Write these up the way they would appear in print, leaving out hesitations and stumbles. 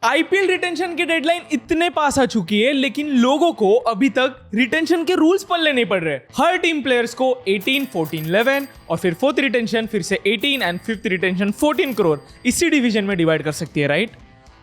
IPL retention की deadline इतने पास आ चुकी है, लेकिन लोगों को अभी तक रिटेंशन के रूल्स पल्ले नहीं पड़ रहे। हर टीम प्लेयर्स को 18, 14, 11 और फिर फोर्थ रिटेंशन फिर से 18 एंड फिफ्थ रिटेंशन 14 करोड़ इसी डिवीजन में डिवाइड कर सकती है, राइट?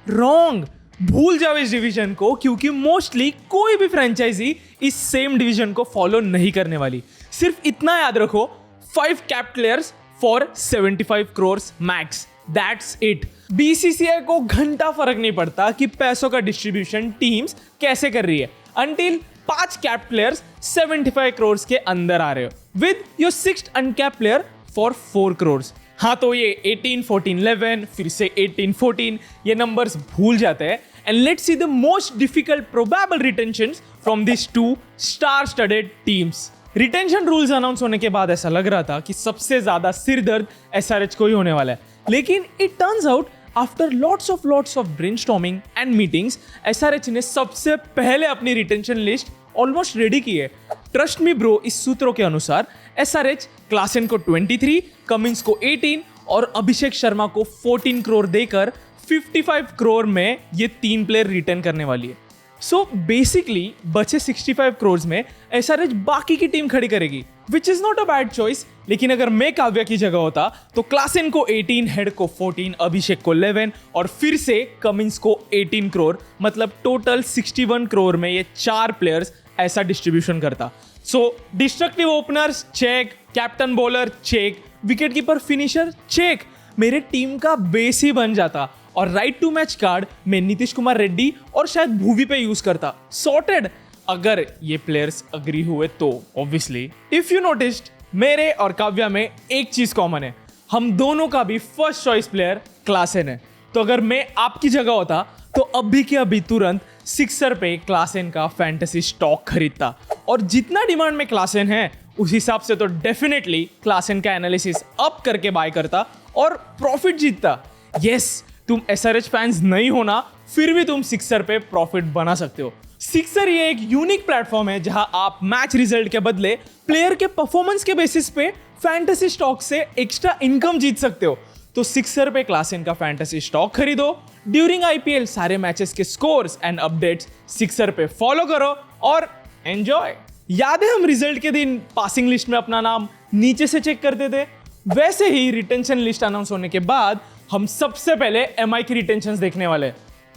रॉन्ग, भूल जाओ इस डिवीजन को, क्योंकि मोस्टली कोई भी फ्रेंचाइजी इस सेम डिवीजन को फॉलो नहीं करने वाली। सिर्फ इतना याद रखो, 5 cap players for 75 crore max, that's it. BCCI को घंटा फर्क नहीं पड़ता कि पैसों का डिस्ट्रीब्यूशन टीम्स कैसे कर रही है, अंटिल 5 कैप प्लेयर्स 75 करोड़ के अंदर आ रहे हो with your 6th uncap player for 4 crore. हाँ, तो ये 18, 14, 11 फिर से 18, 14 ये नंबर्स भूल जाते हैं। And let's see the most difficult probable retentions from this 2 star studded teams. Retention rules announce होने के बाद ऐसा लग रहा था कि सबसे ज्यादा सिरदर्द एसआरएच को ही होने वाला है, लेकिन it turns out after lots of brainstorming and meetings SRH ने सबसे पहले अपनी रिटेंशन लिस्ट ऑलमोस्ट रेडी की है। ट्रस्ट मी ब्रो, इस सूत्रों के अनुसार एसआरएच क्लासेन को 23, कमिंस को 18 और अभिषेक शर्मा को 14 करोड़ देकर 55 करोड़ में ये 3 प्लेयर रिटेन करने वाली है। सो बेसिकली बचे 65 करोड़ में एसआरएच बाकी की टीम खड़ी करेगी, which is not a bad choice. लेकिन अगर मैं काव्या की जगह होता तो क्लासेन को 18, हेड को 14, अभिषेक को 11 और फिर से कमिंस को 18 करोड़, मतलब टोटल 61 करोड़ में ये 4 प्लेयर्स ऐसा डिस्ट्रीब्यूशन करता। So destructive openers check, captain bowler check, wicket keeper finisher check, मेरे टीम का बेस ही बन जाता। और राइट टू मैच कार्ड मैं नीतीश कुमार रेड्डी और शायद भूवी पे यूज करता, सॉर्टेड। अगर ये प्लेयर्स अग्री हुए तो ऑब्वियसली। इफ यू नोटिस्ड, मेरे और काव्या में एक चीज कॉमन है, हम दोनों का भी फर्स्ट चॉइस प्लेयर क्लासेन है। तो अगर मैं आपकी जगह होता तो अभी के अभी तुरंत सिक्सर पे क्लासेन का फैंटेसी स्टॉक खरीदता, और जितना डिमांड में क्लासेन है उस हिसाब से तो डेफिनेटली क्लासेन का एनालिसिस अप करके बाय करता और प्रॉफिट जीतता। यस, तुम एसआरएच फैंस नहीं होना, फिर भी तुम सिक्सर पे प्रॉफिट बना सकते हो। सिक्सर ये एक यूनिक प्लेटफॉर्म है जहां आप मैच रिजल्ट के बदले प्लेयर के परफॉर्मेंस के बेसिस पे फैंटेसी स्टॉक से एक्स्ट्रा इनकम जीत सकते हो। तो सिक्सर पे क्लासेन का फैंटेसी स्टॉक खरीदो, ड्यूरिंग आईपीएल सारे मैचेस के स्कोर्स एंड अपडेट्स सिक्सर पे फॉलो करो और एंजॉय। याद है हम रिजल्ट के दिन पासिंग लिस्ट में अपना नाम नीचे से चेक करते थे? वैसे ही रिटेंशन लिस्ट अनाउंस होने के बाद हम सबसे पहले एमआई की रिटेंशंस देखने वाले।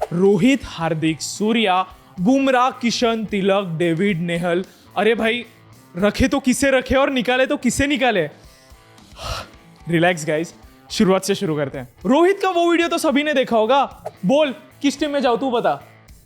रोहित, हार्दिक, सूर्या, बुमराह, किशन, तिलक, डेविड, नेहल। अरे भाई, रखे तो किसे रखे और निकाले तो किसे निकाले? रिलैक्स गाइस, शुरुआत से शुरू करते हैं। रोहित का वो वीडियो तो सभी ने देखा होगा। बोल किस टीम में जाओ तू बता।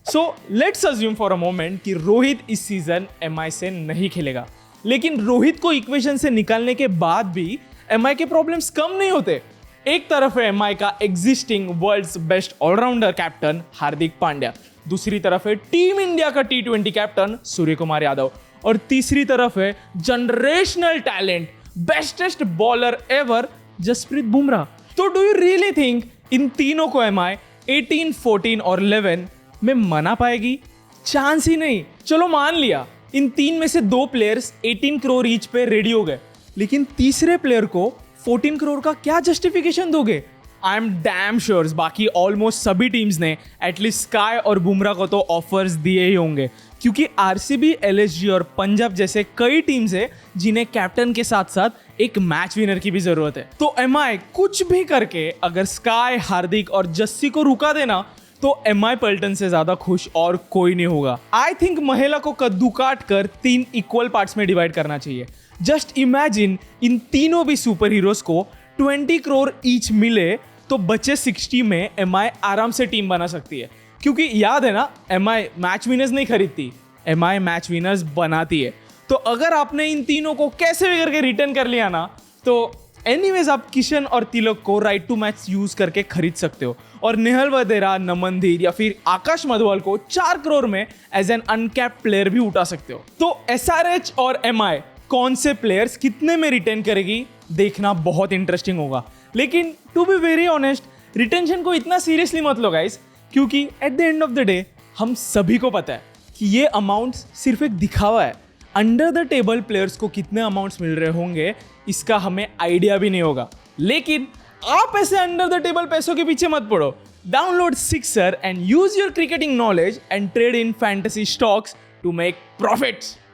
So let's assume for a moment कि रोहित इस सीजन एमआई से नहीं खेलेगा, लेकिन रोहित को इक्वेशन से निकालने के बाद भी एमआई के प्रॉब्लम्स कम नहीं होते। एक तरफ है एमआई का existing world's best allrounder captain Hardik Pandya, दूसरी तरफ है टीम इंडिया का T20 कैप्टन सूर्य कुमार यादव, और तीसरी तरफ है generational talent, bestest bowler ever Jasprit Bumrah. तो डू यू रियली थिंक इन तीनों को एमआई 18, 14 और 11 में मना पाएगी? चांस ही नहीं। चलो मान लिया इन 3 में से 2 प्लेयर्स 18 करोड़ ईच पे रेडी हो गए, लेकिन तीसरे प्लेयर को 14 करोड़ का क्या जस्टिफिकेशन दोगे? आई एम डैम श्योर बाकी ऑलमोस्ट सभी टीम्स ने एटलीस्ट स्काई और बुमराह को तो ऑफर्स दिए ही होंगे, क्योंकि आरसीबी, एलएसजी और पंजाब जैसे कई टीम्स है जिन्हें कैप्टन के साथ साथ एक मैच विनर की भी जरूरत है। तो एमआई कुछ भी करके अगर स्काई, हार्दिक और जस्सी को रुका देना तो एमआई पल्टन से ज्यादा खुश और कोई नहीं होगा। आई थिंक महिला को कद्दू काट कर 3 इक्वल पार्ट्स में डिवाइड करना चाहिए। जस्ट इमेजिन इन तीनों भी सुपर हीरोज को 20 करोड़ ईच मिले तो बचे 60 में एमआई आराम से टीम बना सकती है, क्योंकि याद है ना, एमआई मैच विनर्स नहीं खरीदती, एमआई मैच विनर्स बनाती है। तो अगर आपने इन तीनों को कैसे भी करके रिटर्न कर लिया ना, तो एनीवेज आप किशन और तिलक को राइट टू मैच यूज करके खरीद सकते हो, और नेहल वदेरा, नमनधीर या फिर आकाश मधवाल को 4 करोड़ में एज एन अनकैप्ड प्लेयर भी उठा सकते हो। तो एसआरएच और एमआई कौन से प्लेयर्स कितने में रिटेन करेगी देखना बहुत इंटरेस्टिंग होगा। लेकिन to be very honest, retention को इतना सीरियसली मत लो गाइस, क्योंकि at the end of the day हम सभी को पता है कि ये अमाउंट्स सिर्फ एक दिखावा है। अंडर द टेबल प्लेयर्स को कितने अमाउंट्स मिल रहे होंगे इसका हमें आइडिया भी नहीं होगा। लेकिन आप ऐसे अंडर द टेबल पैसों के पीछे मत पड़ो, Download Sixer and use your cricketing knowledge and trade in fantasy stocks to make profits.